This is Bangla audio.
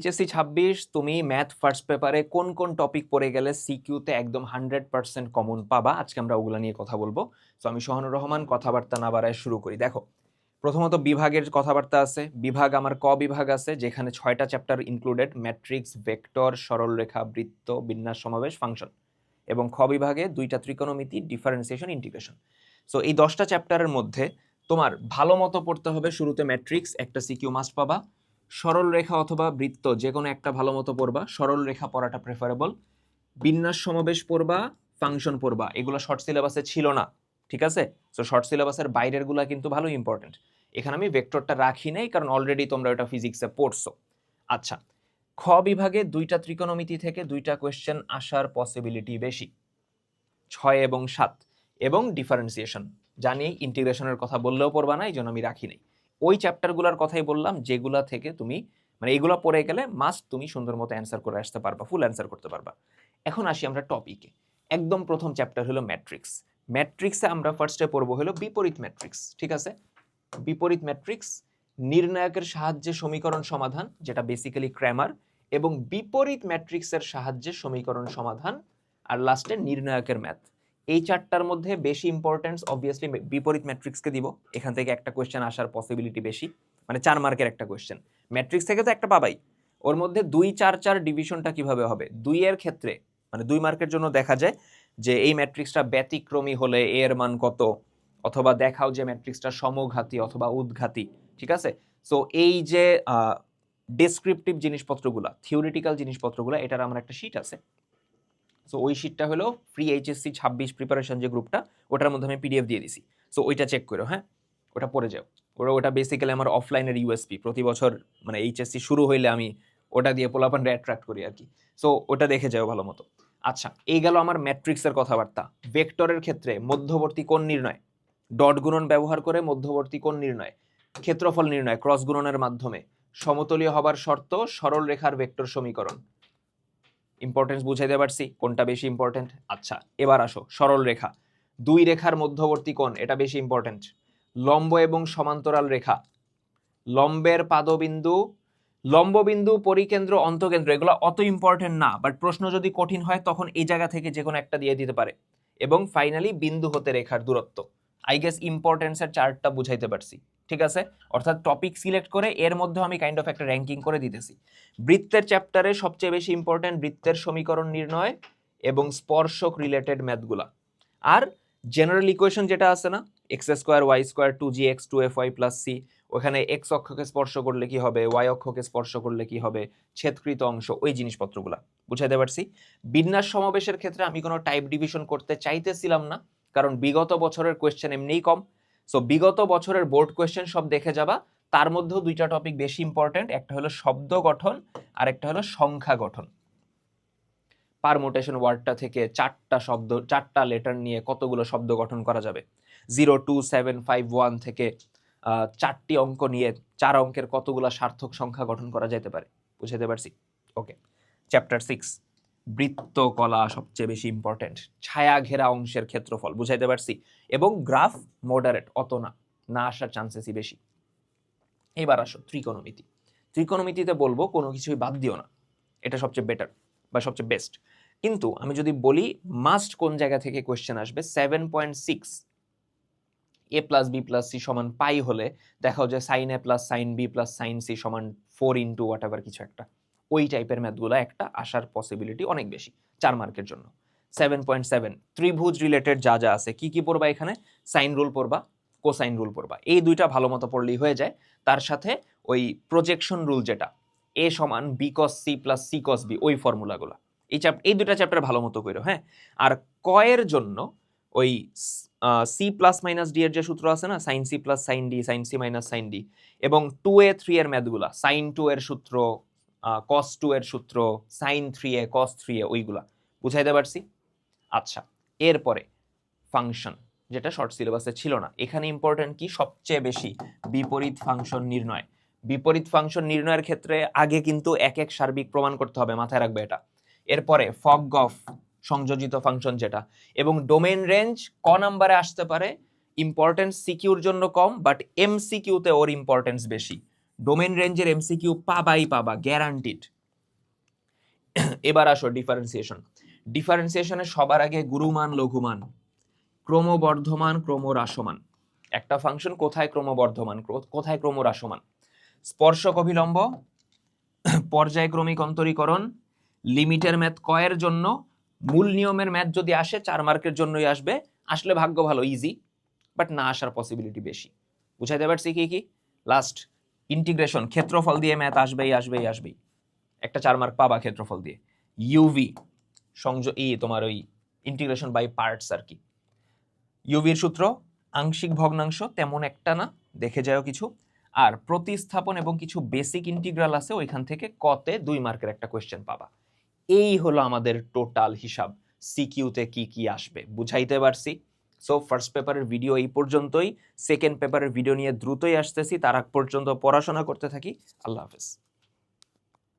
এইচএসসি 26 তুমি ম্যাথ ফার্স্ট পেপারে কোন কোন টপিক পড়ে গেলে সিকিউতে একদম 100% কমন পাবা, আজকে আমরা ওগুলা নিয়ে কথা বলবো। তো আমি সোহানুর রহমান, কথাবার্তা না বাড়ায় শুরু করি। দেখো, প্রথমত বিভাগের কথাবার্তা আছে। বিভাগ আমার ক বিভাগ আছে, যেখানে 6টা চ্যাপ্টার ইনক্লুডেড: ম্যাট্রিক্স, ভেক্টর, সরলরেখা, বৃত্ত, বিন্যাস, সমাবেশ, ফাংশন। এবং খ বিভাগে 2টা ত্রিকোণমিতি, ডিফারেন্সিয়েশন, ইন্টিগ্রেশন। সো এই 10টা চ্যাপ্টারের মধ্যে তোমার ভালো মতো পড়তে হবে। শুরুতে ম্যাট্রিক্স, একটা সিকিউ মাস্ট পাবা। সরল রেখা অথবা বৃত্ত যে কোনো একটা ভালো মতো পড়বা, সরল রেখা পড়াটা প্রেফারেবল। বিন্যাস, সমাবেশ পড়বা, ফাংশন পড়বা। এগুলো শর্ট সিলেবাসে ছিল না, ঠিক আছে? সো শর্ট সিলেবাসের বাইরের গুলা কিন্তু ভালো ইম্পর্টেন্ট। এখানে আমি ভেক্টরটা রাখি নাই, কারণ অলরেডি তোমরা এটা ফিজিক্সে পড়ছো। আচ্ছা, খ বিভাগে 2টা ত্রিকোণমিতি থেকে 2টা কোয়েশ্চেন আসার পসিবিলিটি বেশি, 6 এবং 7। এবং ডিফারেন্সিয়েশন জানি, ইন্টিগ্রেশনের কথা বললেও পড়বা না, এই জন্য আমি রাখি নাই। ওই চ্যাপ্টারগুলোর কথাই বললাম যেগুলা থেকে তুমি মানে এগুলা পড়ে গেলে মাস্ট তুমি সুন্দর মতো অ্যান্সার করে আসতে পারবা, ফুল অ্যান্সার করতে পারবা। এখন আসি আমরা টপিকে। একদম প্রথম চ্যাপ্টার হলো ম্যাট্রিক্স। ম্যাট্রিক্সে আমরা ফার্স্টে পড়বো হলো বিপরীত ম্যাট্রিক্স, ঠিক আছে? বিপরীত ম্যাট্রিক্স, নির্ণায়কের সাহায্যে সমীকরণ সমাধান, যেটা বেসিক্যালি ক্র্যামার, এবং বিপরীত ম্যাট্রিক্সের সাহায্যে সমীকরণ সমাধান, আর লাস্টে নির্ণায়কের ম্যাথ। এই চারটার মধ্যে বেশি ইম্পর্টেন্স অবভিয়াসলি বিপরীত ম্যাট্রিক্সকে দিব। এখান থেকে একটা কোয়েশ্চেন আসার পসিবিলিটি বেশি, মানে 4 মার্কের একটা কোয়েশ্চেন। ম্যাট্রিক্স থেকে তো একটা পাবাই। ওর মধ্যে 2, 4, 4 ডিভিশনটা কিভাবে হবে? 2 এর ক্ষেত্রে মানে 2 মার্কের জন্য দেখা যায় যে এই ম্যাট্রিক্সটা ব্যতিক্রমী হলে এর মান কত, অথবা দেখাও যে ম্যাট্রিক্সটা সমঘাতী অথবা উদ্ঘাতী, ঠিক আছে? সো এই যে ডেসক্রিপটিভ জিনিসপত্রগুলা, থিওরিটিক্যাল জিনিসপত্রগুলা, এটার আমার একটা শীট আছে। সো ওই শীটটা হলো ফ্রি এইচএসসি 26 প্রিপারেশন যে গ্রুপটা, ওটার মধ্যে আমি পিডিএফ দিয়ে দিছি। সো ওইটা চেক করো, হ্যাঁ, ওটা পড়ে যাও। ওটা বেসিক্যালি আমার অফলাইনের ইউএসপি। প্রতি বছর মানে এইচএসসি শুরু হইলে আমি ওটা দিয়ে পোলাপানরা অ্যাট্রাক্ট করি আর কি। সো ওটা দেখে যাও ভালো মতো। আচ্ছা, এই গেল আমার ম্যাট্রিক্সের কথাবার্তা। ভেক্টরের ক্ষেত্রে মধ্যবর্তী কোণ নির্ণয়, ডট গুণন ব্যবহার করে মধ্যবর্তী কোণ নির্ণয়, ক্ষেত্রফল নির্ণয় ক্রস গুণনের মাধ্যমে, সমতলীয় হবার শর্ত, সরল রেখার ভেক্টর সমীকরণ। ইম্পর্টেন্স বুঝাইতে পারছি কোনটা বেশি ইম্পর্টেন্ট? আচ্ছা, এবার আসো সরল রেখা, 2 রেখার মধ্যবর্তী কোণ, এটা বেশি ইম্পর্টেন্ট। লম্ব এবং সমান্তরাল রেখা, লম্বের পাদবিন্দু, লম্ববিন্দু, পরিকেন্দ্র, অন্তকেন্দ্র, এগুলো অত ইম্পর্টেন্ট না, বাট প্রশ্ন যদি কঠিন হয় তখন এই জায়গা থেকে যে কোনো একটা দিয়ে দিতে পারে। এবং ফাইনালি বিন্দু হতে রেখার দূরত্ব। আই গেস ইম্পর্টেন্সের চার্টটা বুঝাইতে পারছি, ঠিক আছে? অর্থাৎ টপিক সিলেক্ট করে এর মধ্যে আমি কাইন্ড অফ একটা র্যাঙ্কিং করে দিতেছি। বৃত্তের চ্যাপ্টারে সবচেয়ে বেশি ইম্পর্টেন্ট বৃত্তের সমীকরণ নির্ণয় এবং স্পর্শক রিলেটেড ম্যাথগুলা। আর জেনারেল ইকুয়েশন যেটা আছে না, x square y square 2gx 2fy plus c, ওখানে এক্স অক্ষকে স্পর্শ করলে কি হবে, ওয়াই অক্ষকে স্পর্শ করলে কি হবে, ছেদকৃত অংশ, ওই জিনিসপত্রগুলা বুঝাইতে পারছি। বিন্যাস সমাবেশের ক্ষেত্রে আমি কোনো টাইপ ডিভিশন করতে চাইতেছিলাম না, কারণ বিগত বছরের কোয়েশ্চেন এমনিই কম। সো বিগত বছরের বোর্ড কোয়েশ্চেন সব দেখে যাবা। তার মধ্যেও 2টা টপিক বেশি ইম্পর্টেন্ট, একটা হলো শব্দ গঠন আর একটা হলো সংখ্যা গঠন। পারমুটেশন ওয়ার্ডটা থেকে 4টা শব্দ, 4টা লেটার নিয়ে কতগুলো শব্দ গঠন করা যাবে। 0, 2, 7, 5, 1 থেকে 4টি অঙ্ক নিয়ে 4 অঙ্কের কতগুলো সার্থক সংখ্যা গঠন করা যেতে পারে, বুঝাতে পারছি? ওকে, চ্যাপ্টার 6 বৃত্তকলা সবচেয়ে বেশি ইম্পর্টেন্ট, ছায়া ঘেরা অংশের ক্ষেত্রফল, বুঝাইতে পারছি? এবং গ্রাফ মডারেট, অত না, না আসার চান্সেসই বেশি। এবার আসো ত্রিকোণমিতি। ত্রিকোণমিতিতে বলবো কোনো কিছুই বাদ দিও না, এটা সবচেয়ে বেটার বা সবচেয়ে বেস্ট। কিন্তু আমি যদি বলি মাস্ট কোন জায়গা থেকে কোয়েশ্চেন আসবে, 7.6 a plus B plus C সমান পাই হলে দেখাও যে sine A plus sine B plus sine C সমান 4 ইন্টু হোয়াট এভার কিছু একটা, ওই টাইপের ম্যাথগুলো একটা আসার পসিবিলিটি অনেক বেশি 4 মার্কের জন্য। 7.7 ত্রিভুজ রিলেটেড যা যা আছে, কি কি পড়বা এখানে? সাইন রুল পড়বা, কোসাইন রুল পড়বা, এই দুইটা ভালো মতো পড়লেই হয়ে যায়। তার সাথে ওই প্রজেকশন রুল, যেটা এ সমান b cos c plus c cos b, ওই ফর্মুলাগুলো, এই দুইটা চ্যাপ্টার ভালো মতো করো, হ্যাঁ। আর কয়ের জন্য ওই সি প্লাস মাইনাস ডি এর যে সূত্র আছে না, sine c plus sine d, sine c minus sine d, এবং 2a 3 এর ম্যাথগুলা, সাইন 2 এর সূত্র, কস 2 এর সূত্র, সাইন 3a কস 3a, ওইগুলা বুঝাইতে পারছি। আচ্ছা, এরপরে ফাংশন, যেটা শর্ট সিলেবাসে ছিল না, এখানে ইম্পর্টেন্ট কি সবচেয়ে বেশি? বিপরীত ফাংশন নির্ণয়। বিপরীত ফাংশন নির্ণয়ের ক্ষেত্রে আগে কিন্তু এক এক সার্বিক প্রমাণ করতে হবে, মাথায় রাখবে এটা। এরপরে ফগ গফ, সংযোজিত ফাংশন যেটা, এবং ডোমেইন রেঞ্জ ক নাম্বারে আসতে পারে, ইম্পর্টেন্স সিকিউর জন্য কম, বাট এমসিকিউতে ওর ইম্পর্টেন্স বেশি। ডোমেন রেঞ্জের এমসিকিউ পাবাই পাবা, গ্যারান্টিড। এবার আসো ডিফারেন্সিয়েশন। ডিফারেন্সিয়েশনে সবার আগে গুরুমান লঘুমান, ক্রমবর্ধমান ক্রমহ্রাসমান। একটা ফাংশন কোথায় ক্রমবর্ধমান কোথায় ক্রমহ্রাসমান, স্পর্শক অভিলম্ব, পর্যায়ক্রমিক অন্তরীকরণ, লিমিটের ম্যাথ কয়ের জন্য, মূল নিয়মের ম্যাথ যদি আসে 4 মার্কের জন্যই আসবে, আসলে ভাগ্য ভালো ইজি, বাট না আসার পসিবিলিটি বেশি। বুঝাইতে পারছি কি কি? লাস্ট ইন্টিগ্রেশন, ক্ষেত্রফল দিয়ে ম্যাথ আসবেই আসবেই আসবেই, একটা 4 মার্ক পাবা ক্ষেত্রফল দিয়ে। ইউভি তোমার ওই ইন্টিগ্রেশন বাই পার্টস আর কি। ইউভির সূত্র আংশিক ভগ্নাংশ, তেমন একটা না, দেখে যাও কিছু। আর প্রতিস্থাপন এবং কিছু বেসিক ইন্টিগ্রাল আছে, ওইখান থেকে কতে 2 মার্কের একটা কোয়েশ্চেন পাবা। এই হলো আমাদের টোটাল হিসাব, সিকিউতে কি কি আসবে। বুঝাইতে পারছি? সো ফার্স্ট পেপারের ভিডিও এই পর্যন্তই, সেকেন্ড পেপারের ভিডিও নিয়ে দ্রুতই আসতেছি, তার আগ পর্যন্ত পড়াশোনা করতে থাকি। আল্লাহ হাফেজ।